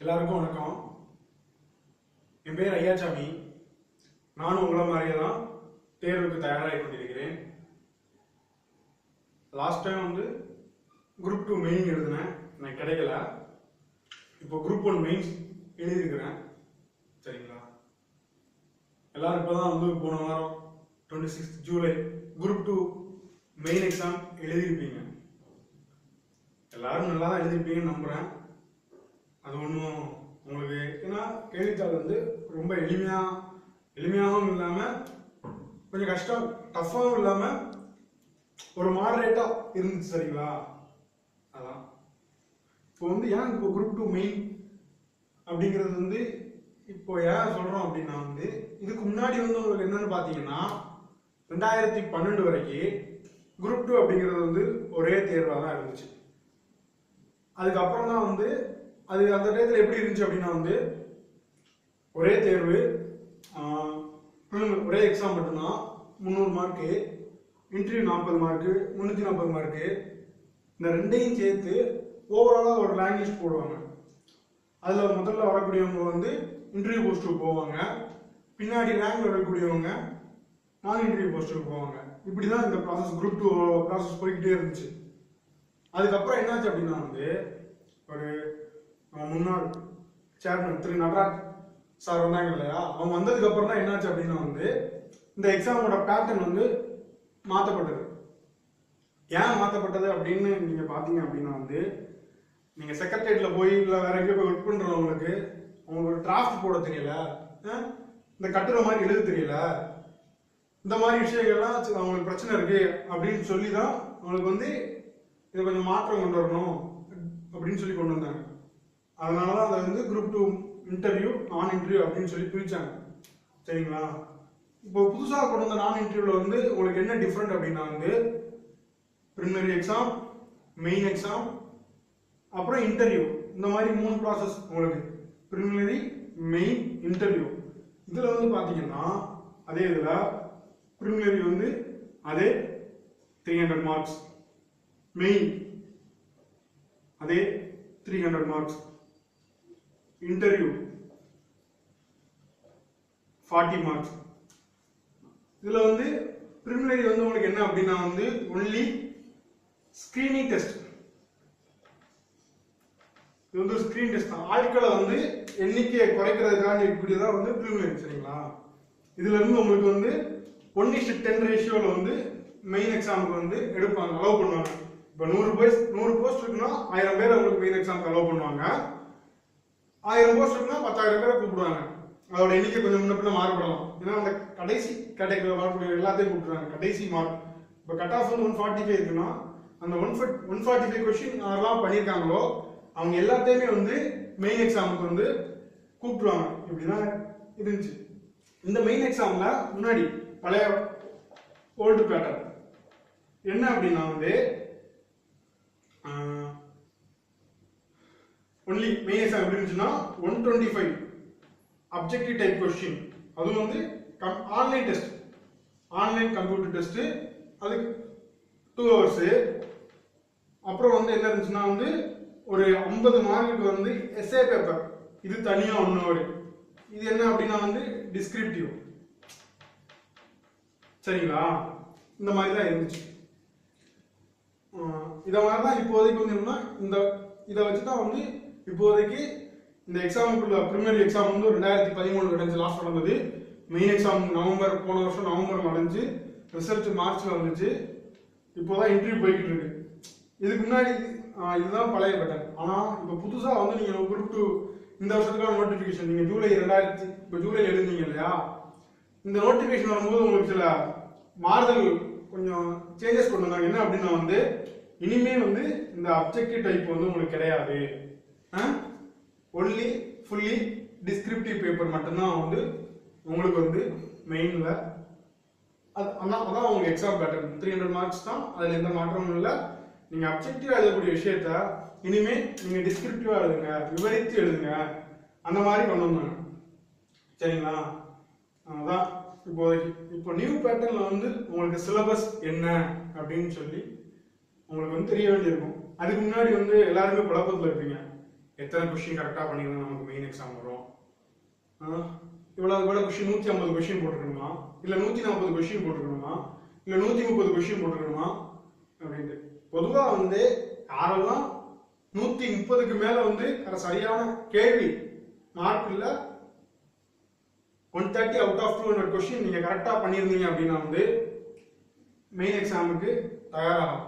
எல்லாருக்கும் வணக்கம். என் பேர் ஐயாச்சாமி. நானும் உங்களை மாதிரியே தான் தேர்வுக்கு தயாராகி கொண்டிருக்கிறேன். லாஸ்ட் டைம் குரூப் 2 மெயின் எழுதினேன், எனக்கு கிடைக்கல. இப்போ குரூப் 1 மெயின்ஸ் எழுதியிருக்கிறேன். சரிங்களா? எல்லாரும் இப்போதான் போன வாரம் 26 ஜூலை குரூப் 2 மெயின் எக்ஸாம் எழுதியிருப்பீங்க. எல்லாரும் நல்லா தான் எழுதியிருப்பீங்கன்னு நம்புகிறேன். அது ஒன்றும் உங்களுக்கு ஏன்னா கேள்வித்தாள் ரொம்ப எளிமையாகவும் இல்லாமல் கொஞ்சம் கஷ்டம் டஃப்பாகவும் இல்லாமல் ஒரு மாடரேட்டாக இருந்துச்சு. சரிங்களா? அதான் இப்போ ஏன் இப்போ குரூப் 2 மெயின் அப்படிங்கிறது இப்போ ஏன் சொல்கிறோம் அப்படின்னா இதுக்கு முன்னாடி உங்களுக்கு என்னன்னு பார்த்தீங்கன்னா 2012 வரைக்கும் குரூப் 2 அப்படிங்கிறது ஒரே தேர்வாக தான் இருந்துச்சு. அதுக்கப்புறம் தான் அது அந்த டயத்தில் எப்படி இருந்துச்சு அப்படின்னா ஒரே தேர்வு, ஒரே எக்ஸாம் மட்டும்தான், 300 மார்க்கு, இன்டர்வியூ 40 மார்க்கு, 340 மார்க்கு, இந்த ரெண்டையும் சேர்த்து ஓவராலாக ஒரு லாங்குவேஜ் போடுவாங்க. அதில் முதல்ல வரக்கூடியவங்க இன்டர்வியூ போஸ்ட்டுக்கு போவாங்க, பின்னாடி ரேங்க்ல வரக்கூடியவங்க நான் இன்டர்வியூ போஸ்ட்டுக்கு போவாங்க. இப்படி தான் இந்த ப்ராசஸ் குரூப் 2 ப்ராசஸ் போய்கிட்டே இருந்துச்சு. அதுக்கப்புறம் என்னாச்சு அப்படின்னா ஒரு முன்னாள் சேர்மன் திரு நடராஜ் சார் வந்தாங்க இல்லையா, அவங்க வந்ததுக்கு அப்புறம் தான் என்னாச்சு அப்படின்னா இந்த எக்ஸாமோட பேட்டர்ன் மாற்றப்பட்டது. ஏன் மாற்றப்பட்டது அப்படின்னு நீங்க பாத்தீங்க அப்படின்னா நீங்க செக்ரட்டரியேட்ல போய் இல்லை வேற எங்கேயோ போய் ஒர்க் பண்றவங்களுக்கு ஒரு டிராஃப்ட் போட தெரியல, இந்த கட்டுரை மாதிரி எழுத தெரியல, இந்த மாதிரி விஷயங்கள்லாம் அவங்களுக்கு பிரச்சனை இருக்கு அப்படின்னு சொல்லி தான் அவங்களுக்கு இதை கொஞ்சம் மாற்றம் கொண்டு வரணும் அப்படின்னு சொல்லி கொண்டு வந்தாங்க. அதனாலதான் அதை குரூப் 2 இன்டர்வியூ நான் இன்டர்வியூ அப்படின்னு சொல்லி பிரிச்சாங்க. சரிங்களா? இப்போ புதுசாக கொண்டு வந்த நான் இன்டர்வியூல உங்களுக்கு என்ன டிஃப்ரெண்ட் அப்படின்னா ப்ரிலிமினரி எக்ஸாம், மெயின் எக்ஸாம், அப்புறம் இன்டர்வியூ, இந்த மாதிரி 3 ப்ராசஸ் உங்களுக்கு ப்ரிலிமினரி, மெயின், இன்டர்வியூ. இதுல பாத்தீங்கன்னா அதே இதுல ப்ரிலிமினரி அதே 300 மார்க்ஸ், மெயின் அதே 300 மார்க்ஸ், இன்டர்வியூ 40 மார்க்ஸ். இதுல ப்ரிலிமினரி உங்களுக்கு என்ன அப்படின்னா ஒன்லி ஸ்கிரீனிங் டெஸ்ட். இது ஸ்கிரீன் டெஸ்ட் தான். ஆட்களை எண்ணிக்கையை குறைக்கிறதுக்காக இப்படிதான் ப்ரிலிமினரி. சரிங்களா? இதுல இருந்து உங்களுக்கு 1:10 ரேஷியோல மெயின் எக்ஸாமுக்கு எடுப்பாங்க, அலோவ் பண்ணுவாங்க. இப்போ 100 போஸ்ட் இருக்குன்னா 1000 பேர் உங்களுக்கு மெயின் எக்ஸாமுக்கு அலோவ் பண்ணுவாங்க. 1000 போஸ்ட் இருக்குன்னா 10,000 பேரை கூப்பிடுவாங்க. அதோட எண்ணிக்கை கொஞ்சம் முன்ன பின்ன மாறுபடலாம். ஏன்னா அந்த கடைசி கேட்டகரியில் வரக்கூடிய எல்லாத்தையும் கூப்பிடுறாங்க. கடைசி மார்க் இப்போ கட் ஆஃப் 145 இருக்குன்னா அந்த 145 கொஸ்டின் யாரெல்லாம் பண்ணியிருக்காங்களோ அவங்க எல்லாத்தையுமே மெயின் எக்ஸாமுக்கு கூப்பிட்டுருவாங்க. இப்படிதான் இருந்துச்சு. இந்த மெயின் எக்ஸாம்ல முன்னாடி பழைய ஓல்டு பேட்டர்ன் என்ன அப்படின்னா ஒன்லி மெயின் எக்ஸாம் எப்படி இருந்துச்சுன்னா 125 அப்ஜெக்டிவ் டைப் கொஸ்டின், அதுவும் online test, online computer test, அதுக்கு 2 hours. அப்புறம் என்ன இருந்துச்சுன்னா ஒரு 50 மார்க்குக்கு எஸ்ஏ பேப்பர், இது தனியா 1 hour. இது என்ன அப்படின்னா டிஸ்கிரிப்டிவ். சரிங்களா? இந்த மாதிரி தான் இருந்துச்சு. இதை மாதிரி தான் இப்போதைக்கு இந்த இதை வச்சுதான் இப்போதைக்கு இந்த எக்ஸாமுக்குள்ள ப்ரிலிமினரி எக்ஸாம் 2013 நடந்துச்சு, லாஸ்ட் நடந்தது. மெயின் எக்ஸாம் போன வருஷம் நவம்பர் நடந்துச்சு, ரிசல்ட் மார்ச்ல வந்துச்சு. இப்போதான் இன்டர்வியூ போய்கிட்டு இருக்கு. இதுக்கு முன்னாடி இதுதான் பழைய பேட்டர்ன். ஆனா இப்போ புதுசா நீங்க குரூப் 2 இந்த வருஷத்துக்கான நோட்டிபிகேஷன் நீங்க ஜூலைல எழுதுனீங்க இல்லையா, இந்த நோட்டிபிகேஷன் வரும்போது உங்களுக்கு சில மாறுதல் கொஞ்சம் சேஞ்சஸ் கொண்டு வந்தாங்க. என்ன அப்படின்னா இனிமே இந்த அப்ஜெக்டிவ் டைப் உங்களுக்கு கிடையாது. ஒன்லி ஃபுல்லி டிஸ்கிரிப்டிவ் பேப்பர் மட்டும்தான் உங்களுக்கு மெயின்ல. அதான் உங்களுக்கு எக்ஸாம் பேட்டர்ன் 300 மார்க்ஸ் தான். அதுல எந்த மாற்றமும் இல்லை. நீங்க அப்ஜெக்டிவா எழுதக்கூடிய விஷயத்த இனிமே நீங்க டிஸ்கிரிப்டிவா எழுதுங்க, விவரித்து எழுதுங்க, அந்த மாதிரி கொண்டு வந்தாங்க. சரிங்களா? அதான் இப்போ நியூ பேட்டர்ன்ல உங்களுக்கு சிலபஸ் என்ன அப்படின்னு சொல்லி உங்களுக்கு தெரிய வேண்டியிருக்கும். அதுக்கு முன்னாடி எல்லாருமே குழப்பத்தில் இருப்பீங்க. எத்தனை கொஸ்டின் கரெக்டாக பண்ணிங்கன்னா நமக்கு மெயின் எக்ஸாம் வரும். இவ்வளோ கொஸ்டின் 150 கொஸ்டின் போட்டுக்கணுமா, இல்லை 140 கொஸ்டின் போட்டுக்கணுமா, இல்லை 130 கொஸ்டின் போட்டுக்கணுமா அப்படின்ட்டு. பொதுவாக வந்து யாரெல்லாம் 130க்கு மேலே வந்து சரியான கேள்வி மார்க் இல்லை 130 அவுட் ஆஃப் 200 கொஸ்டின் நீங்கள் கரெக்டாக பண்ணியிருந்தீங்க அப்படின்னா வந்து மெயின் எக்ஸாமுக்கு தயாராகும்.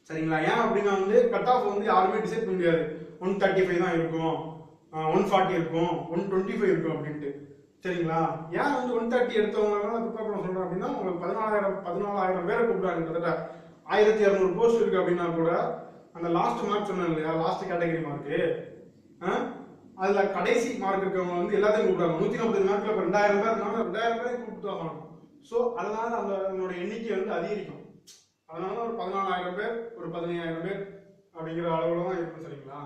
சரிங்களா? ஏன் அப்படின்னா வந்து கட் ஆஃப் வந்து யாருமே டிசைட் பண்ண முடியாது. 135 தான் இருக்கும், 140 இருக்கும், 125 இருக்கும் அப்படின்ட்டு. சரிங்களா? ஏன் வந்து 130 எடுத்தவங்களால ப்ரிப்பேர் பண்ண சொல்றேன் அப்படின்னா, உங்களுக்கு 14,000 பேரை கூப்பிடுறாங்க. கிட்டத்தட்ட 1200 போஸ்ட் இருக்கு அப்படின்னா கூட அந்த லாஸ்ட் மார்க் சொன்னேன் இல்லையா, லாஸ்ட் கேட்டகரி மார்க்கு, அதுல கடைசி மார்க் இருக்கவங்க வந்து எல்லாத்தையும் கூப்பிடுறாங்க. 140 மார்க்ல 2000 பேர் இருந்தாங்க, 2000 பேரை கூப்பிட்டு ஆகணும். ஸோ அதனால அதனோட எண்ணிக்கை வந்து அதிகரிக்கும். அதனால ஒரு 14,000 பேர், ஒரு 15,000 பேர் அப்படிங்கிற அளவுல தான் இருக்கும். சரிங்களா?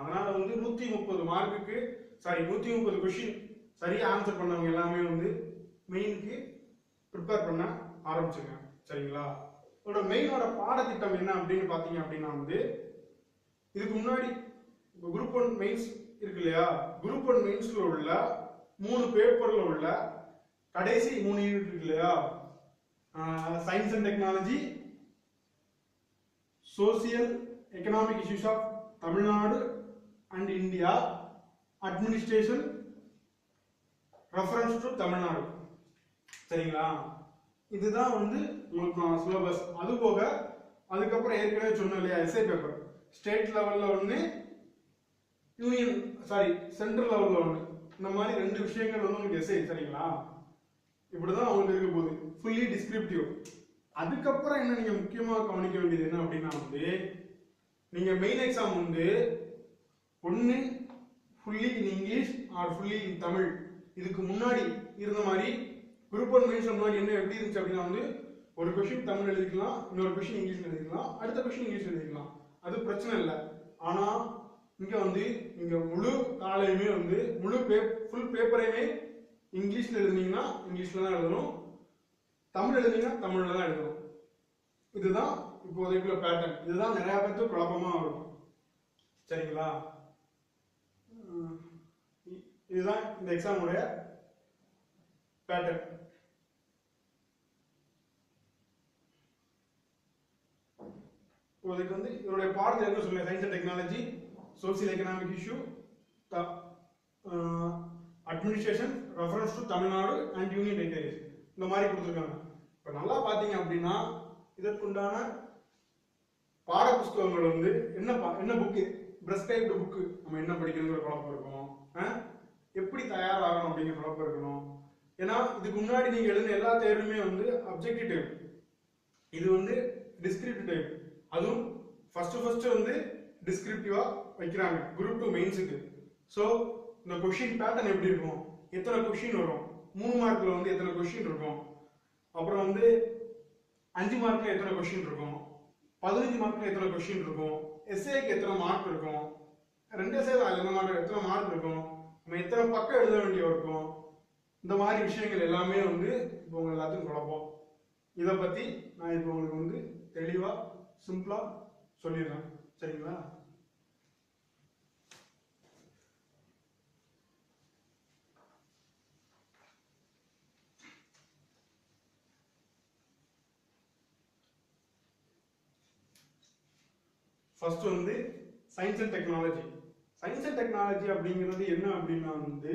அதனால வந்து 130 மார்க்குக்கு 130 கொஸ்டின் சரியா ஆன்சர் பண்ணவங்க எல்லாமே வந்து மெயினுக்கு ப்ரிப்பேர் பண்ண ஆரம்பிச்சுங்க. சரிங்களா? இதோட மெயினோட பாடத்திட்டம் என்ன அப்படின்னு பாத்தீங்க அப்படின்னா வந்து, இதுக்கு முன்னாடி குரூப் 1 மெயின்ஸ் இருக்கு இல்லையா, குரூப் 1 மெயின்ஸ்ல உள்ள 3 பேப்பர்ல உள்ள கடைசி 3 யூனிட் இருக்கு இல்லையா, science and technology, social economic issues of Tamil Nadu and India, administration, reference to Tamil Nadu. சரிங்களா? இதுதான் வந்து உங்களுக்கு சிலபஸ். அது போக அதுக்கப்புறம் ஏற்கனவே சொன்ன இல்லையா எஸ்ஏ பேப்பர், ஸ்டேட் லெவல்ல ஒன்று, சென்ட்ரல் லெவல்ல ஒன்று. இந்த மாதிரி 2 விஷயங்கள் வந்து உங்களுக்கு எஸ்ஏ. சரிங்களா? இப்படிதான் உங்களுக்கு இருக்க போகுது, ஃபுல்லி டிஸ்கிரிப்டிவ். அதுக்கப்புறம் என்ன நீங்க முக்கியமா கவனிக்க வேண்டியது என்ன அப்படின்னா வந்து, நீங்க மெயின் எக்ஸாம் வந்து ஒன்னு fully in English or fully இன் தமிழ். இதுக்கு முன்னாடி இருந்த மாதிரி குரூப் 1 மெயின்ஸ் முன்னாடி என்ன எப்படி இருந்துச்சு அப்படின்னா வந்து, ஒரு கொஸ்டின் தமிழ் எழுதிக்கலாம், இன்னொரு கொஸ்டின் இங்கிலீஷ்ல எழுதிக்கலாம், அடுத்த கொஸ்டின் இங்கிலீஷ்ல எழுதிக்கலாம், அது பிரச்சனை இல்லை. ஆனா இங்க வந்து நீங்க முழு காலையுமே வந்து ஃபுல் பேப்பரையுமே இங்கிலீஷ்ல எழுதுனீங்கன்னா இங்கிலீஷ்ல தான் எழுதணும், தமிழ் எழுதுனீங்கன்னா தமிழ்ல தான் எழுதணும். இதுதான் இப்போதைக்குள்ள பேட்டர்ன். இதுதான் நிறைய பேருக்கு குழப்பமா இருக்கும். சரிங்களா? இதுதான் இந்த எக்ஸாமுடைய பேட்டர்ன். இப்போதைக்கு வந்து இதனுடைய பாடத்தில் என்ன சொல்லுங்க, science and technology, social economic issue, administration, reference to Tamil Nadu and union territories, இந்த மாதிரி கொடுத்துருக்காங்க. இப்போ நல்லா பார்த்தீங்க அப்படின்னா இதற்குண்டான பாட புஸ்தகங்கள் வந்து என்ன புக்கு, பிரெஸ்கிரைப்டு புக்கு, நம்ம என்ன படிக்கணுங்கிற குழப்பம் இருக்கும், எப்படி தயாராகணும் அப்படிங்கிற குழப்பம் இருக்கணும். ஏன்னா இதுக்கு முன்னாடி நீங்க எழுதின எல்லா தேர்வுமே வந்து அப்ஜெக்டிவ் டைப், இது வந்து டிஸ்கிரிப்டிவ் டைப். அதுவும் ஃபர்ஸ்ட் வந்து டிஸ்கிரிப்டிவா வைக்கிறாங்க குரூப் 2 மெயின்ஸுக்கு. ஸோ இந்த கொஸ்டின் பேட்டர்ன் எப்படி இருக்கும், எத்தனை கொஸ்டின் வரும், 3 மார்க்ல வந்து எத்தனை கொஸ்டின் இருக்கும், அப்புறம் வந்து 5 மார்க்ல எத்தனை கொஸ்டின் இருக்கும், 15 மார்க்ல எத்தனை கொஸ்டின் இருக்கும், எஸ்ஏக்கு எத்தனை மார்க் இருக்கும், 2 எஸ்ஏ எத்தனை மார்க் இருக்கும், நம்ம எத்தனை பக்கம் எழுத வேண்டிய இருக்கும், இந்த மாதிரி விஷயங்கள் எல்லாமே வந்து இப்போ உங்க எல்லாத்துக்கும் குழப்பம். இதை பத்தி நான் இப்போ உங்களுக்கு வந்து தெளிவா சிம்பிளா சொல்லிடுறேன். சரிங்களா? ஃபர்ஸ்ட் வந்து science and technology. Science and technology அப்படிங்கிறது என்ன அப்படின்னா வந்து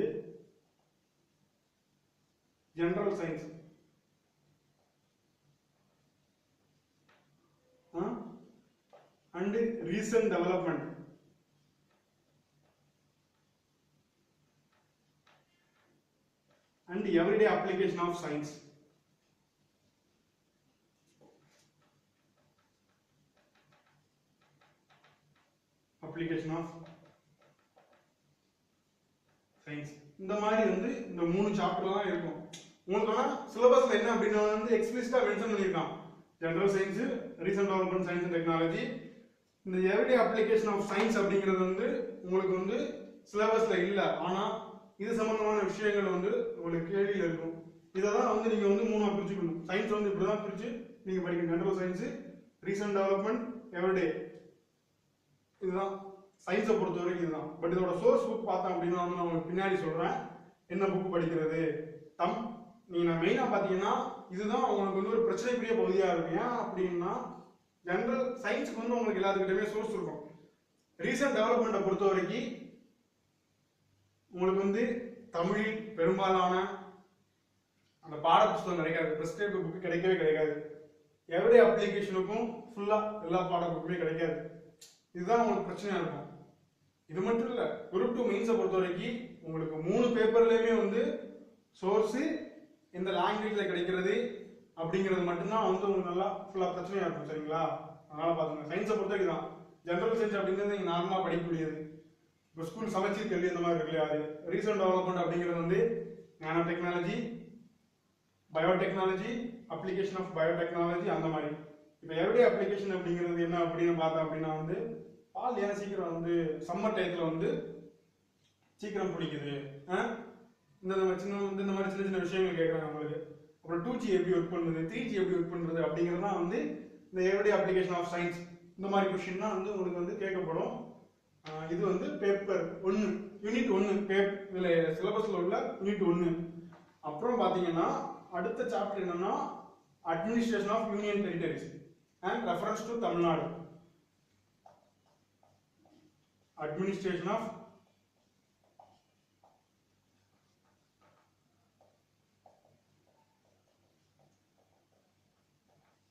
general science, and recent development, and everyday application of science. Application of science. இந்த மாதிரி வந்து இந்த 3 சாப்டர் தான் இருக்கும். உங்களுக்கு சிலபஸ்ல என்ன அப்படின்னா வந்து எக்ஸ்பிளிசிட்டா மென்ஷன் பண்ணிருக்கான். General science, recent development science and technology. இந்த எவ்ரிடே அப்ளிகேஷன் ஆஃப் சயின்ஸ் அப்படிங்கிறது வந்து உங்களுக்கு வந்து சிலபஸ்ல இல்ல, ஆனா இது சம்பந்தமான விஷயங்கள் வந்து உங்களுக்கு கேள்வியில இருக்கும். இதெல்லாம் வந்து நீங்க வந்து 3ஆ பிரிச்சுக்கணும். சயின்ஸ் வந்து இப்படிதான் பிரிச்சு நீங்க படிக்கணும். General science, recent development, everyday, இதுதான் சயின்ஸை பொறுத்த வரைக்கும் இதுதான். பட் இதோட சோர்ஸ் புக் பார்த்தோம் அப்படின்னா வந்து நான் உங்களுக்கு பின்னாடி சொல்றேன் என்ன புக் படிக்கிறது. நீங்க மெயினா பாத்தீங்கன்னா இதுதான் உங்களுக்கு வந்து ஒரு பிரச்சனைக்குரிய பகுதியா இருக்கும். ஏன் அப்படின்னா ஜெனரல் சயின்ஸுக்கு வந்து உங்களுக்கு எல்லாத்துக்கிட்டயுமே சோர்ஸ் இருக்கும். ரீசன்ட் டெவலப்மெண்ட்டை பொறுத்த வரைக்கும் உங்களுக்கு வந்து தமிழ் பெரும்பாலான அந்த பாட புத்தகம் கிடைக்காது, பிரிஸ்கிரைப்ட் புக்கு கிடைக்கவே கிடைக்காது. எவ்ரிடே அப்ளிகேஷனுக்கும் ஃபுல்லா எல்லா பாட புக்குமே கிடைக்காது. இதுதான் உங்களுக்கு பிரச்சனையா இருக்கும். இது மட்டும் இல்ல, குரூப் 2 மெயின்ஸை பொறுத்த வரைக்கும் உங்களுக்கு 3 பேப்பர்லயுமே வந்து சோர்ஸ் இந்த லாங்குவேஜ்ல கிடைக்கிறது அப்படிங்கிறது மட்டும்தான் வந்து உங்களுக்கு நல்லா ஃபுல்லா பிரச்சனையா இருக்கும். சரிங்களா? அதனால பாத்துங்க. சயின்ஸை பொறுத்த வரைக்கும் தான் ஜெனரல் சயின்ஸ் அப்படிங்கிறது நீங்க நார்மலா படிக்கக்கூடியது. இப்போ ஸ்கூல் சமைச்சர் கல்வி இந்த மாதிரி இருக்கு இல்லையா, அது ரீசன்ட் டெவலப்மெண்ட் அப்படிங்கிறது வந்து nano technology, biotechnology, application of biotechnology அந்த மாதிரி. இப்போ எவ்ரிடே அப்ளிகேஷன் அப்படிங்கிறது என்ன அப்படின்னு பார்த்தா அப்படின்னா வந்து பால் ஏன் சீக்கிரம் வந்து சம்மர் டயத்தில் வந்து சீக்கிரம் பிடிக்குது, இந்த மாதிரி சின்ன சின்ன விஷயங்கள் கேட்குறாங்க உங்களுக்கு. அப்புறம் 2G எப்படி ஒர்க் பண்ணுது, 3G எப்படி ஒர்க் பண்ணுறது அப்படிங்கிறதுலாம் வந்து இந்த எவ்ரிடே அப்ளிகேஷன் ஆஃப் சயின்ஸ் இந்த மாதிரி கொஸ்டின் தான் வந்து உங்களுக்கு வந்து கேட்கப்படும். இது வந்து பேப்பர் 1 யூனிட் 1 இதில் சிலபஸில் உள்ள யூனிட் 1. அப்புறம் பார்த்தீங்கன்னா அடுத்த சாப்டர் என்னன்னா administration of union territories and reference to Tamil Nadu. Administration of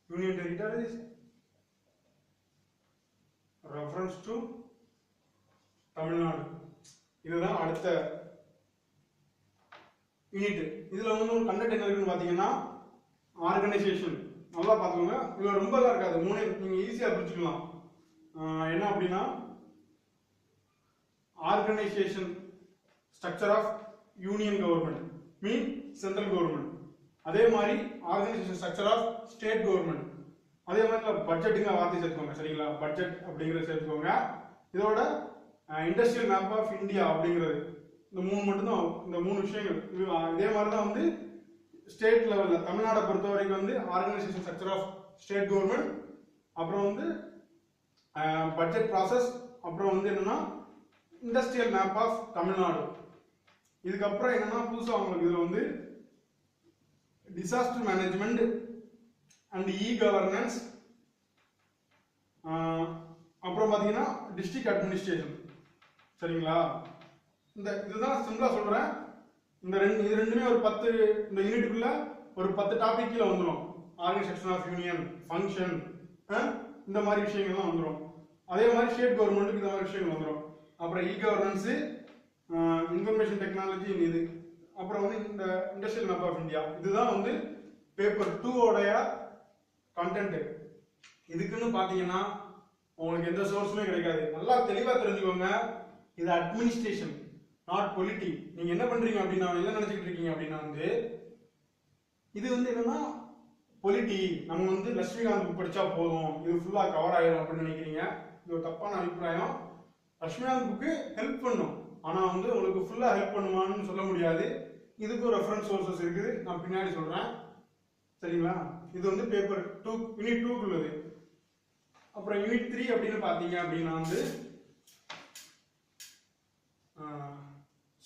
Union Territories, reference to Tamil Nadu. இதுதான் அடுத்த யூனிட். இதுல வந்து ஒரு கண்டென்ட் என்ன இருக்குன்னு பாத்தீங்கன்னா ஆர்கனைசேஷன். நல்லா பாத்துக்கோங்க, இதுல ரொம்ப தான் இருக்காது, 3 நீங்க ஈஸியா புரிஞ்சுக்கலாம். என்ன அப்படின்னா organisation structure of union government mean central government. அதே மாதிரி organisation structure of state government. அதே மாதிரி பட்ஜெட்டுங்க வார்த்தை சேர்த்துக்கோங்க. சரிங்களா? பட்ஜெட் அப்படிங்கிறத சேர்த்துக்கோங்க. இதோட இண்டஸ்ட்ரியல் மேப் ஆஃப் இந்தியா அப்படிங்கிறது. இந்த 3 மட்டும்தான், இந்த 3 விஷயங்கள். இதே மாதிரி தான் வந்து ஸ்டேட் லெவல்ல தமிழ்நாடை பொறுத்த வரைக்கும் வந்து organisation structure of state government, அப்புறம் வந்து பட்ஜெட் ப்ராசஸ், அப்புறம் வந்து என்னன்னா இண்டஸ்ட்ரியல் மேப் ஆஃப் தமிழ்நாடு. இதுக்கப்புறம் என்னன்னா புதுசாக உங்களுக்கு இதுல வந்து டிசாஸ்டர் மேனேஜ்மெண்ட் அண்ட் கவர்னன்ஸ், அப்புறம் பாத்தீங்கன்னா டிஸ்ட்ரிக்ட் அட்மினிஸ்ட்ரேஷன். சரிங்களா? இதுதான் சிம்பிளா சொல்றேன். இது ரெண்டுமே ஒரு 10 இந்த யூனிட்டுக்குள்ள ஒரு 10 டாபிக் கீழே வந்துடும். ஆர்கனைசேஷன் ஆஃப் யூனியன், ஃபங்க்ஷன், இந்த மாதிரி விஷயங்கள்லாம் வந்துடும். அதே மாதிரி ஸ்டேட் கவர்மெண்ட்டுக்கு இந்த மாதிரி விஷயங்கள் வந்துடும். அப்புறம் கவர்னன்ஸ், இன்ஃபர்மேஷன் டெக்னாலஜி, இது அப்புறம் வந்து இந்த இண்டஸ்ட்ரியல் மேப் ஆஃப் இந்தியா. இதுதான் வந்து பேப்பர் 2 உடைய கண்டென்ட். இதுக்குன்னு பாத்தீங்கன்னா உங்களுக்கு எந்த சோர்ஸுமே கிடைக்காது. நல்லா தெளிவா தெரிஞ்சுக்கோங்க, இது அட்மினிஸ்ட்ரேஷன் நாட் பொலிட்டி. நீங்க என்ன பண்றீங்க அப்படின்னா என்ன நினைச்சிட்டு இருக்கீங்க அப்படின்னா வந்து இது வந்து என்னன்னா பொலிட்டி, நம்ம வந்து லட்சுமிகாந்த் புக் படிச்சா போதும், இது ஃபுல்லா கவர் ஆயிடும் அப்படின்னு நினைக்கிறீங்க. இது ஒரு தப்பான அபிப்பிராயம். லட்சுமிகாந்த் புக்கு ஹெல்ப் பண்ணும், ஆனா வந்து உங்களுக்கு ஃபுல்லா ஹெல்ப் பண்ணுமான்னு சொல்ல முடியாது. இதுக்கு ரெஃபரன்ஸ் சோர்சஸ் இருக்குது, நான் பின்னாடி சொல்றேன். சரிங்களா? இது வந்து பேப்பர் 2 யூனிட் 2 உள்ளது. அப்புறம் யூனிட் 3 அப்படின்னு பாத்தீங்க அப்படின்னா வந்து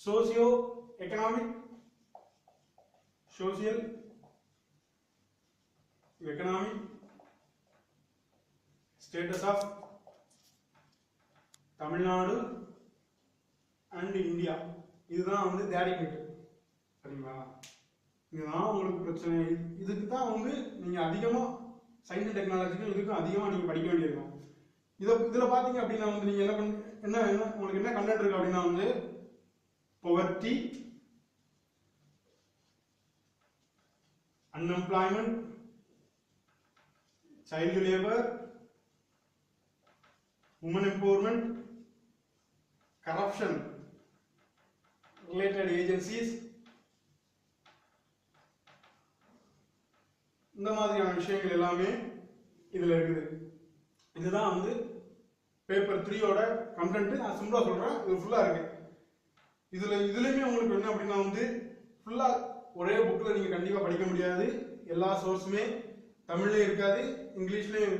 socio economic, social economic status of Tamil Nadu and India. இதுதான் வந்து தேடிக்கிட்டு. சரிங்களா? இதுதான் உங்களுக்கு பிரச்சனை. இதுக்கு தான் வந்து நீங்க அதிகமா சயின்ஸ் அண்ட் டெக்னாலஜிக்கும் இதுக்கும் அதிகமா நீங்க படிக்க வேண்டியிருக்கும். இதுல பாத்தீங்க அப்படின்னா வந்து நீங்க என்ன உங்களுக்கு என்ன கண்டென்ட் இருக்கு அப்படின்னா வந்து poverty, unemployment, child labor, women empowerment, corruption related agencies, இந்த மாதிரியான விஷயங்கள் எல்லாமே இதுல இருக்குது. இதுதான் வந்து பேப்பர் 3 ஓட கண்டென்ட். நான் சிம்பிளா சொல்றேன், இது ஃபுல்லா இருக்கு. இதுலயுமே உங்களுக்கு என்ன அப்படின்னா வந்து ஃபுல்லா ஒரே புக்ல நீங்க கண்டிப்பா படிக்க முடியாது. எல்லா சோர்ஸுமே தமிழ்லயே இருக்காது, இங்கிலீஷ்லயும்.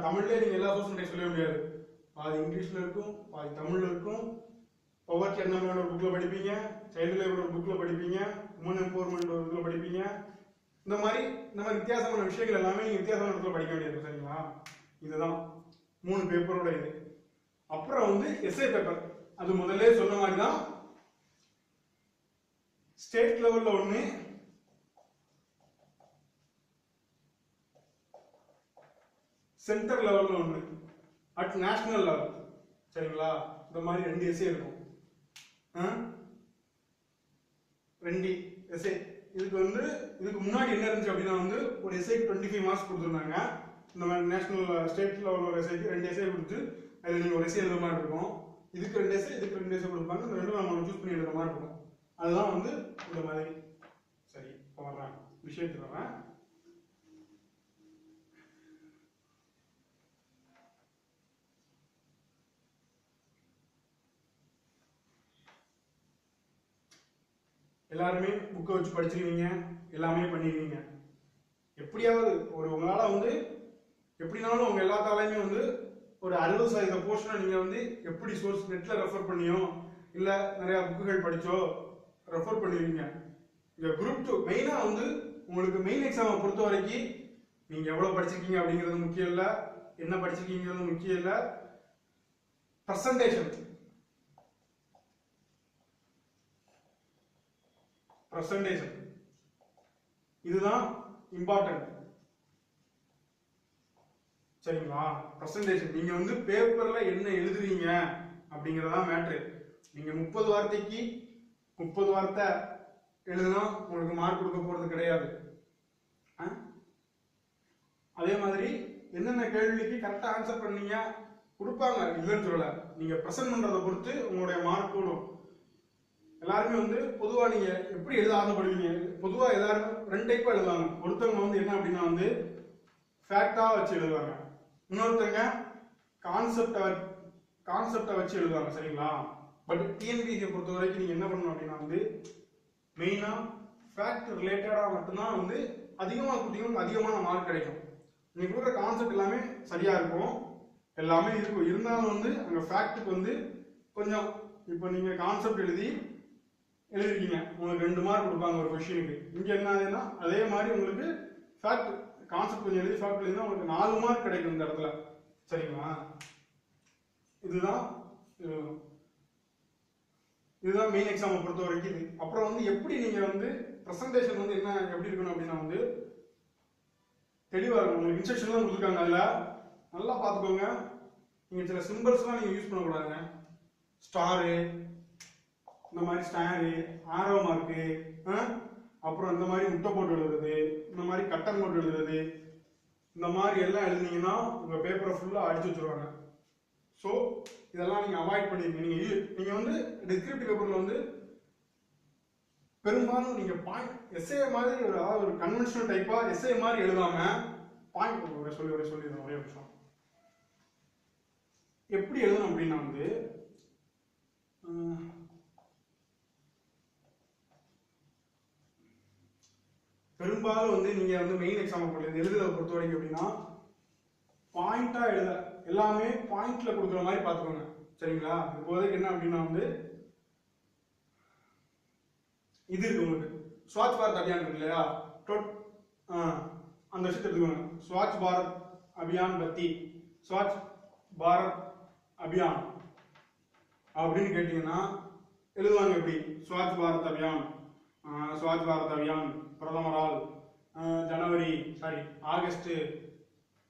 தமிழ்லயே நீங்க எல்லா சோர்ஸும் சொல்ல முடியாது. பாதி இங்கிலீஷ்ல இருக்கும், பாதி தமிழ்ல இருக்கும். பவர் என்னோட ஒரு புக்ல படிப்பீங்க, சைல்டு லேபர் ஒரு புக்ல படிப்பீங்க, உமன் எம்பவர்மெண்ட் ஒரு புக்ல படிப்பீங்க. இந்த மாதிரி வித்தியாசமான விஷயங்கள் எல்லாமே நீங்க வித்தியாசமான இடத்துல படிக்க வேண்டியது. சரிங்களா? இதுதான் 3 பேப்பரோட இது. அப்புறம் வந்து எஸ்ஏ பேப்பர். அது முதல்ல சொன்ன மாதிரி தான், ஸ்டேட் லெவல்ல ஒண்ணு, சென்டர் லெவல்ல ஒண்ணு, அட் நேஷனல் லெவல். சரிங்களா? இந்த மாதிரி 2 எஸ்ஏ இருக்கும். 2 எஸ்ஏ. இதுக்கு முன்னாடி என்ன இருந்துச்சு அப்படின்னா வந்து ஒரு எஸ்ஏக்கு 25 மார்க்ஸ் கொடுத்துருந்தாங்க. இந்த மாதிரி நேஷனல் ஸ்டேட் லெவல் ஒரு எஸ்ஏக்கு 2 எஸ்ஏ கொடுத்து அதில் நீங்கள் ஒரு எஸ்ஏ எழுதுற மாதிரி இருக்கும். இதுக்கு 2 எஸ்ஏ, இதுக்கு 2 எஸ்ஏ கொடுப்பாங்க. இந்த ரெண்டும் நம்ம சூஸ் பண்ணி எழுதுற மாதிரி இருக்கும். அதுதான் வந்து இந்த மாதிரி. சரி, இப்போ வர்றேன் விஷயத்துக்கு வரேன். எல்லாருமே புக்கை வச்சு படிச்சிருவீங்க, எல்லாமே பண்ணிடுவீங்க. எப்படியாவது உங்களால வந்து எப்படினாலும் உங்க எல்லாத்தாலையுமே வந்து ஒரு 60% போர்ஷனை நீங்க வந்து எப்படி சோர்ஸ் நெட்ல ரெஃபர் பண்ணியோ இல்ல நிறைய புக்குகள் படிச்சோ ரெஃபர் பண்ணுவீங்க. இந்த குரூப் 2 மெயினா வந்து உங்களுக்கு மெயின் எக்ஸாமை பொறுத்த வரைக்கும் நீங்க எவ்வளவு படிச்சிருக்கீங்க அப்படிங்கிறது முக்கியம் இல்ல, என்ன படிச்சிருக்கீங்கிறது முக்கியம் இல்ல, பிரசன்டேஷன் இதுதான் இம்பார்ட்டன்ட். சரிங்களா? பிரசன்டேஷன் நீங்க வந்து பேப்பர்ல என்ன எழுதுறீங்க அப்படிங்கறதா மேட்ரு. நீங்க 30 வார்த்தைக்கு 30 வார்த்தை எழுதுனா உங்களுக்கு மார்க் கொடுக்க போறது கிடையாது. அதே மாதிரி என்னென்ன கேள்விக்கு கரெக்டா ஆன்சர் பண்ணீங்க கொடுப்பாங்க, இல்லைன்னு சொல்லல. நீங்க பிரசன்ட் பண்றதை பொறுத்து உங்களுடைய மார்க் கூடும். எல்லாருமே வந்து பொதுவா நீங்க எப்படி எழுத ஆசைப்படுவீங்க? பொதுவா எல்லாரும் 2 டைப்பா எழுதுவாங்க. ஒருத்தவங்க வந்து என்ன அப்படின்னா வந்து ஃபேக்டா வச்சு எழுதுவாங்க, இன்னொருத்தங்க கான்செப்டை வச்சு எழுதுவாங்க. சரிங்களா? பட் டிஎன்பிஎஸ்சியை பொறுத்த வரைக்கும் நீங்க என்ன பண்ணணும் அப்படின்னா வந்து மெயினா ஃபேக்ட் ரிலேட்டடா மட்டும்தான் வந்து அதிகமான மார்க் கிடைக்கும். நீங்க கொடுக்குற கான்செப்ட் எல்லாமே சரியா இருக்கும், எல்லாமே இருக்கும். இருந்தாலும் வந்து அங்க ஃபேக்ட்டுக்கு வந்து கொஞ்சம், இப்போ நீங்க கான்செப்ட் எழுதிருக்கீங்க, உங்களுக்கு 2 மார்க் கொடுப்பாங்க ஒரு கொஸ்டினுக்கு. இங்க என்ன ஆகுதுன்னா அதே மாதிரி உங்களுக்கு ஃபேக்ட் கான்செப்ட் கொஞ்சம் எழுதி ஃபேக்ட் எழுதினா உங்களுக்கு 4 மார்க் கிடைக்கும் இந்த இடத்துல. சரிங்களா? இதுதான் மெயின் எக்ஸாமை பொறுத்த வரைக்கும் இது. அப்புறம் வந்து எப்படி நீங்க வந்து பிரசன்டேஷன் வந்து என்ன எப்படி இருக்கணும் அப்படின்னா வந்து தெளிவா இருக்கும். உங்களுக்கு இன்ஸ்ட்ரக்ஷன்லாம் கொடுத்துருக்காங்க, அதுல நல்லா பார்த்துக்கோங்க. நீங்க சில சிம்பிள்ஸ்லாம் நீங்க யூஸ் பண்ணக்கூடாதுங்க. ஸ்டாரு, இந்த மாதிரி ஸ்டாரு, ஆரோ மார்க்கு, அப்புறம் இந்த மாதிரி முட்டை போட்டு எழுதுறது, இந்த மாதிரி கட்டன் போட்டு எழுதுறது, இந்த மாதிரி எல்லாம் எழுதுனீங்கன்னா உங்க பேப்பரை ஃபுல்லா அடிச்சு வச்சிருவாங்க. ஸோ இதெல்லாம் நீங்க அவாய்ட் பண்ணிருங்க. நீங்க வந்து டிஸ்கிரிப்டிவ் பேப்பர்ல வந்து பெரும்பாலும் நீங்க பாயிண்ட் எஸ்ஏ மாதிரி ஒரு கன்வென்ஷனல் டைப்பா எஸ்ஏ மாதிரி எழுதாம பாயிண்ட் சொல்லிடுறேன் ஒரே நிமிஷம். எப்படி எழுதணும் அப்படின்னா வந்து பெரும்பாலும் வந்து நீங்க வந்து மெயின் எக்ஸாம் எழுதுறத பொறுத்த வரைக்கும் அப்படின்னா பாயிண்டா எழுத எல்லாமே பாயிண்ட்ல கொடுக்குற மாதிரி பார்த்துக்கோங்க. சரிங்களா? இப்போதைக்கு என்ன அப்படின்னா வந்து இது இருக்கு உங்களுக்கு ஸ்வச் பாரத் அபியான் இருக்கு இல்லையா, அந்த விஷயத்தை எடுத்துக்கோங்க. ஸ்வச் பாரத் அபியான் பத்தி ஸ்வச் பாரத் அபியான் அப்படின்னு கேட்டீங்கன்னா எழுதுவாங்க எப்படி? ஸ்வச் பாரத் அபியான் பிரதமரால் ஆகஸ்ட்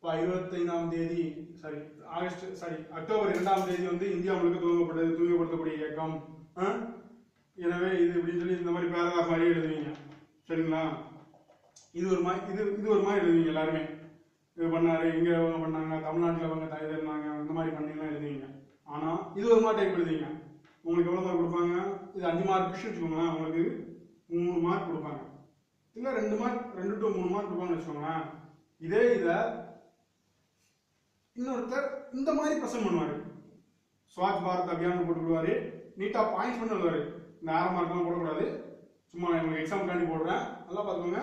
25ஆம் தேதி அக்டோபர் 2ஆம் தேதி வந்து இந்தியா முழுக்க தூய்மைப்படுத்தக்கூடிய இயக்கம். எனவே இது இப்படின்னு சொல்லி இந்த மாதிரி பேராகிராஃப் மாதிரி எழுதுவீங்க. சரிங்களா? இது ஒரு மாதிரி எழுதுவீங்க. எல்லாருமே இது பண்ணாரு, இங்க பண்ணாங்க, தமிழ்நாட்டில் அவங்க தயாரினாங்க, இந்த மாதிரி பண்ணீங்கன்னா எழுதுவீங்க. ஆனா இது ஒரு மாதிரி டைப் எழுதுவீங்க. உங்களுக்கு எவ்வளவு மார்க் கொடுப்பாங்க? இது 5 மார்க் வச்சுக்கோங்களேன், உங்களுக்கு 3 மார்க் கொடுப்பாங்க. இல்ல 2 to 3 மார்க் கொடுப்பாங்கன்னு வச்சுக்கோங்களேன். இதை இன்னொருத்தர் இந்த மாதிரி பிரசன்ட் பண்ணுவாரு. ஸ்வச் பாரத் அபியான் போட்டுக்குவாரு, நீட்டா பாயிண்ட்ஸ் பண்ணி எழுதுவாரு. இந்த 6 மார்க்லாம் போடக்கூடாது, சும்மா உங்களுக்கு எக்ஸாம் காண்டி போடுறேன், நல்லா பார்த்துக்கோங்க.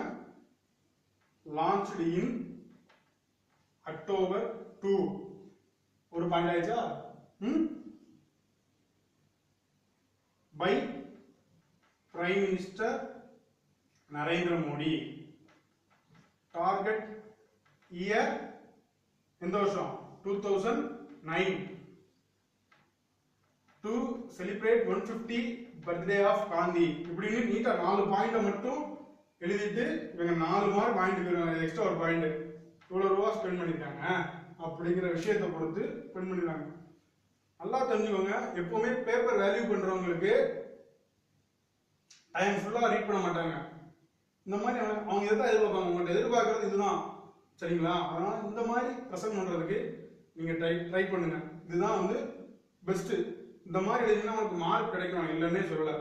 லான்ச்டு இன் அக்டோபர் 2 ஒரு பாயிண்ட் ஆயிடுச்சா? by Prime Minister Narendra Modi. Target year எந்த வருஷம் 2009 to celebrate 150 birthday of Gandhi. இப்படின்னு நீட்டா 4 பாயிண்ட மட்டும் எழுதிட்டு இவங்க 4 மார்க் பாயிண்ட் எக்ஸ்ட்ரா ஒரு பாயிண்ட் இவ்வளவு ரூபா ஸ்பெண்ட் பண்ணிருக்காங்க அப்படிங்கிற விஷயத்தை பொறுத்து ஸ்பெண்ட் பண்ணிருக்காங்க. நல்லா தெரிஞ்சுக்கோங்க, எப்பவுமே பேப்பர் வேல்யூ பண்றவங்களுக்கு டைம் ஃபுல்லா ரீட் பண்ண மாட்டாங்க. இந்த மாதிரி அவங்க எதாவது எதிர்பார்ப்பாங்க, உங்கள்கிட்ட எதிர்பார்க்கறது இதுதான், சரிங்களா? அதனால இந்த மாதிரி ப்ரெசென்ட் பண்றதுக்கு நீங்க ட்ரை பண்ணுங்க. இதுதான் வந்து பெஸ்ட். இந்த மாதிரி எழுதினா உங்களுக்கு மார்க் கிடைக்கும், இல்லைன்னே சொல்லல,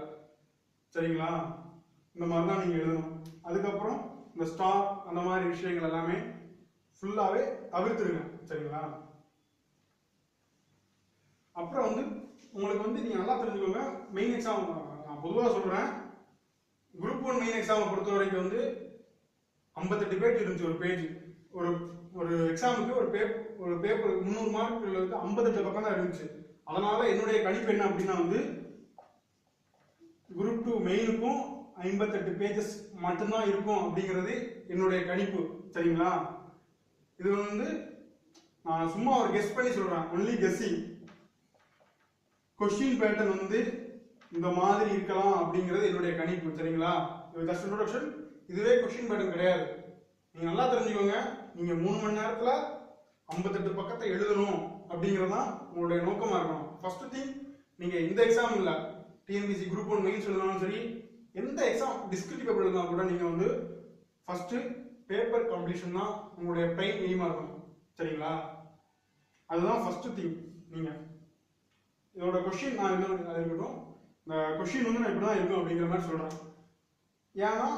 சரிங்களா? இந்த மாதிரி தான் நீங்க எழுதணும். அதுக்கப்புறம் இந்த ஸ்டார் அந்த மாதிரி விஷயங்கள் எல்லாமே ஃபுல்லாவே தவிர்த்துருங்க, சரிங்களா? அப்புறம் வந்து உங்களுக்கு வந்து நீங்க நல்லா தெரிஞ்சுக்கோங்க, மெயின் எக்ஸாம் நான் பொதுவாக சொல்றேன், குரூப் 1 மெயின் எக்ஸாமை பொறுத்த வரைக்கும் வந்து 58 பேஜ் இருந்துச்சு ஒரு பேஜ். ஒரு எக்ஸாமுக்கு ஒரு பேப்பர் 300 மார்க் உள்ளது 58 பக்கம் தான் இருந்துச்சு. அதனால என்னுடைய கணிப்பு என்ன அப்படின்னா வந்து குரூப் 2 மெயினுக்கும் 58 பேஜஸ் மட்டும்தான் இருக்கும் அப்படிங்கிறது என்னுடைய கணிப்பு, சரிங்களா? இது வந்து நான் சும்மா ஒரு கெஸ் பண்ணி சொல்றேன், ஒன்லி கெஸ்ஸிங். கொஸ்டின் பேட்டர்ன் வந்து இந்த மாதிரி இருக்கலாம் அப்படிங்கிறது என்னுடைய கணிப்பு, சரிங்களா? இது ஜஸ்ட் இன்ட்ரோடக்ஷன், இதுவே கொஸ்டின் பேட்டர்ன் கிடையாது. நீங்க நல்லா தெரிஞ்சுக்கோங்க, நீங்க 3 மணி நேரத்துல 58 பக்கத்தை எழுதணும் அப்படிங்கறதுதான் உங்களுடைய நோக்கமா இருக்கணும். ஃபர்ஸ்ட் திங், நீங்க இந்த எக்ஸாம் இல்ல, டிஎன்பிசி குரூப் 1 மெயின்ஸ் எழுதினாலும் சரி, எந்த எக்ஸாம் டிஸ்கிரிப்டிவ் பேப்பர் எழுதினா கூட நீங்க வந்து ஃபர்ஸ்ட் பேப்பர் கம்ப்ளீஷன் தான் உங்களுடைய பிரைம் எய்மா இருக்கணும், சரிங்களா? அதுதான் ஃபர்ஸ்ட் திங். நீங்க இதோட கொஸ்டின் நான் என்ன இருக்கட்டும், இந்த கொஸ்டின் வந்து நான் இப்படிதான் இருக்கும் அப்படிங்கிற மாதிரி சொல்றேன். ஏன்னா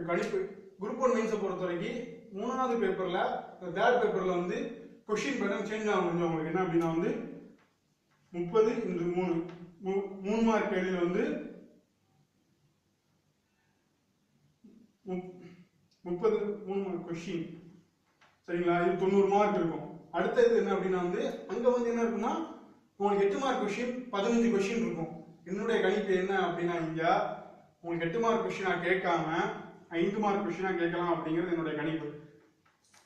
கணிப்பு குரூப் 1 மெயின்ஸை பொறுத்த வரைக்கும் 3வது பேப்பர்ல, தேர்ட் பேப்பர்ல வந்து கொஸ்டின் பேட்டர்ன் சேஞ்ச் ஆகும். உங்களுக்கு என்ன அப்படின்னா வந்து 30x3 மார்க் கேள்வியில வந்து 33 மார்க் கொஸ்டின், சரிங்களா? இது 90 மார்க் இருக்கும். அடுத்த இது என்ன அப்படின்னா வந்து அங்க வந்து என்ன இருக்குன்னா உங்களுக்கு 8 மார்க் கொஸ்டின் 15 கொஸ்டின் இருக்கும். என்னுடைய கணிப்பு என்ன அப்படின்னா இங்க உங்களுக்கு 8 மார்க் கொஸ்டினா கேட்காம 5 மார்க் கொஸ்டினா கேட்கலாம் அப்படிங்கிறது என்னுடைய கணிப்பு.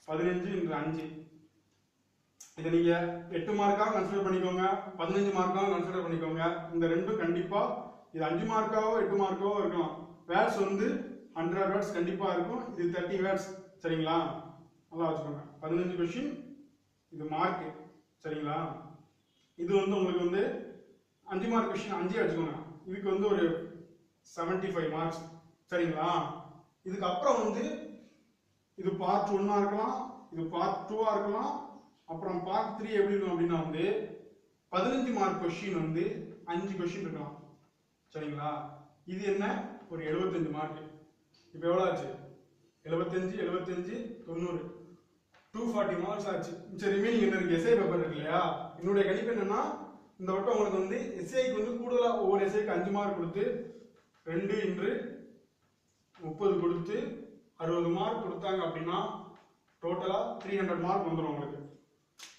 15x5 இதை நீங்க 8 மார்க்காக கன்சிடர் பண்ணிக்கோங்க, 15 மார்க்காக கன்சிடர் பண்ணிக்கோங்க. இந்த ரெண்டும் கண்டிப்பா இது 5 மார்க்காவோ 8 மார்க்காவோ இருக்கலாம். வேர்ட்ஸ் வந்து 100 வேர்ட்ஸ் கண்டிப்பா இருக்கும், இது 30 வேர்ட்ஸ், சரிங்களா? நல்லா வச்சுக்கோங்க. 15 கொஸ்டின், இது மார்க், சரிங்களா? இது வந்து உங்களுக்கு வந்து 5 மார்க் கொஸ்டின் 5 வச்சுக்கோங்க, இதுக்கு வந்து ஒரு 75 மார்க்ஸ், சரிங்களா? இதுக்கு அப்புறம் வந்து இது பார்ட் 1 இருக்கலாம், இது பார்ட் 2 இருக்கலாம், அப்புறம் பார்ட் 3 எப்படி இருக்கும் அப்படின்னா வந்து 15 மார்க் கொஸ்டின் வந்து 5 கொஸ்டின் இருக்கலாம், சரிங்களா? இது என்ன ஒரு 75 மார்க். இப்போ எவ்வளவு ஆச்சு? 75 75 90 240 மார்க்ஸ் ஆச்சு. சரி, ரிமைனிங் என்ன இருக்கு? எஸ்ஐ பேப்பர் இருக்கு இல்லையா? என்னுடைய கணிப்பு என்னன்னா இந்த வட்டம் உங்களுக்கு வந்து எஸ்ஐக்கு வந்து கூடுதலா ஒவ்வொரு எஸ்ஐக்கு 5 மார்க் கொடுத்து 2x30 கொடுத்து 60 மார்க் கொடுத்தாங்க அப்படின்னா டோட்டலா 300 மார்க் வந்துடும் உங்களுக்கு.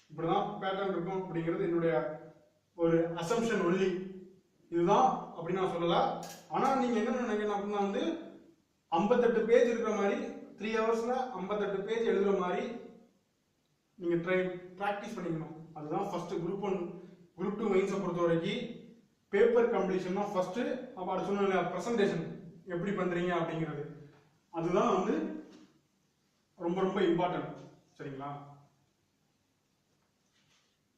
இப்படிதான் பேட்டர்ன் இருக்கும் அப்படிங்கிறது என்னுடைய ஒரு அசம்ஷன் ஒன்லி. இதுதான் அப்படி நான் சொல்லல. ஆனா நீங்க என்ன நினைக்கணும் அப்படின்னா வந்து 58 பேஜ் இருக்கிற மாதிரி 3 ஹவர்ஸ்ல 58 பேஜ் எழுதுற மாதிரி நீங்க பிராக்டிஸ் பண்ணிக்கணும். அதுதான் ஃபர்ஸ்ட். குரூப் 1 குரூப் 2 மெயின்ஸை பொறுத்த வரைக்கும் பேப்பர் கம்ப்ளீஷன் தான் ஃபர்ஸ்ட். அப்ப அது சொன்ன பிரசன்டேஷன் எப்படி பண்றீங்க அப்படிங்கிறது அதுதான் வந்து ரொம்ப ரொம்ப இம்பார்ட்டன்ட், சரிங்களா?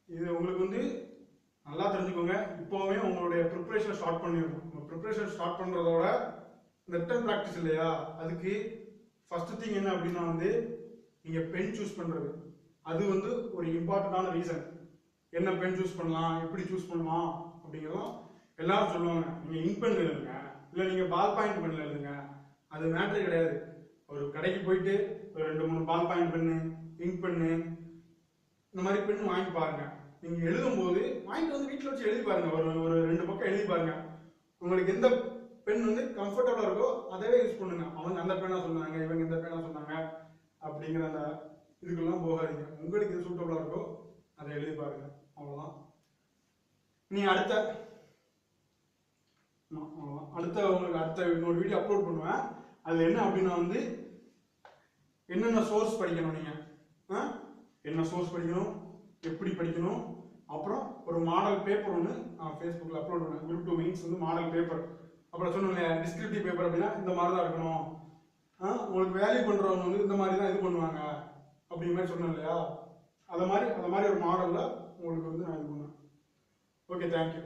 இது உங்களுக்கு வந்து நல்லா தெரிஞ்சுக்கோங்க. இப்போவே உங்களுடைய ப்ரிப்பரேஷன் ஸ்டார்ட் பண்ணிடணும். உங்க ப்ரிப்பரேஷன் ஸ்டார்ட் பண்றதோட இந்த ரிட்டன் ப்ராக்டிஸ் இல்லையா, அதுக்கு ஃபர்ஸ்ட் திங் என்ன அப்படின்னா வந்து நீங்க பென் சூஸ் பண்றது. அது வந்து ஒரு இம்பார்ட்டன்டான ரீசன். என்ன பென் சூஸ் பண்ணலாம், எப்படி சூஸ் பண்ணலாம் அப்படிங்கிறதும் எல்லாரும் சொல்லுவாங்க. நீங்க இங்க் பென் எழுதுங்க, இல்லை நீங்க பால் பாயிண்ட் பென்ல எழுதுங்க, அது மேட்டரே கிடையாது. ஒரு கடைக்கு போயிட்டு ஒரு 2-3 ball point pen, ink pen, இந்த மாதிரி பென் வாங்கி பாருங்க. நீங்க எழுதும் போது வாங்கிட்டு வந்து வீட்டில் வச்சு எழுதி பாருங்க. ஒரு 2 பக்கம் எழுதி பாருங்க. உங்களுக்கு எந்த பென் வந்து கம்ஃபர்டபுளா இருக்கோ அதவே யூஸ் பண்ணுங்க. அவங்க அந்த பேனா சொன்னாங்க, இவங்க இந்த பேனா சொன்னாங்க அப்படிங்கிற அந்த இதுக்கெல்லாம் போகாதீங்க. உங்களுக்கு எது சூட்டபுளா இருக்கோ அதை எழுதி பாருங்க, அவ்வளவுதான். நீ அடுத்த அவ்வளோதான். அடுத்த இன்னொரு வீடியோ அப்லோட் பண்ணுவேன். அதில் என்ன அப்படின்னா வந்து என்னென்ன சோர்ஸ் படிக்கணும் நீங்கள், என்ன சோர்ஸ் படிக்கணும், எப்படி படிக்கணும், அப்புறம் ஒரு மாடல் பேப்பர் ஒன்று நான் ஃபேஸ்புக்கில் அப்லோட் பண்ணுவேன். குரூப் 2 மெயின்ஸ் வந்து மாடல் பேப்பர். அப்புறம் சொன்னேன் டிஸ்கிரிப்டிவ் பேப்பர் அப்படின்னா இந்த மாதிரி தான் இருக்கணும், உங்களுக்கு வேல்யூ பண்ணுறவங்க வந்து இந்த மாதிரி தான் இது பண்ணுவாங்க அப்படிங்கிற மாதிரி சொன்னேன் இல்லையா, அதை மாதிரி ஒரு மாடலில் உங்களுக்கு வந்து நான் இது பண்ணுவேன். Okay, thank you.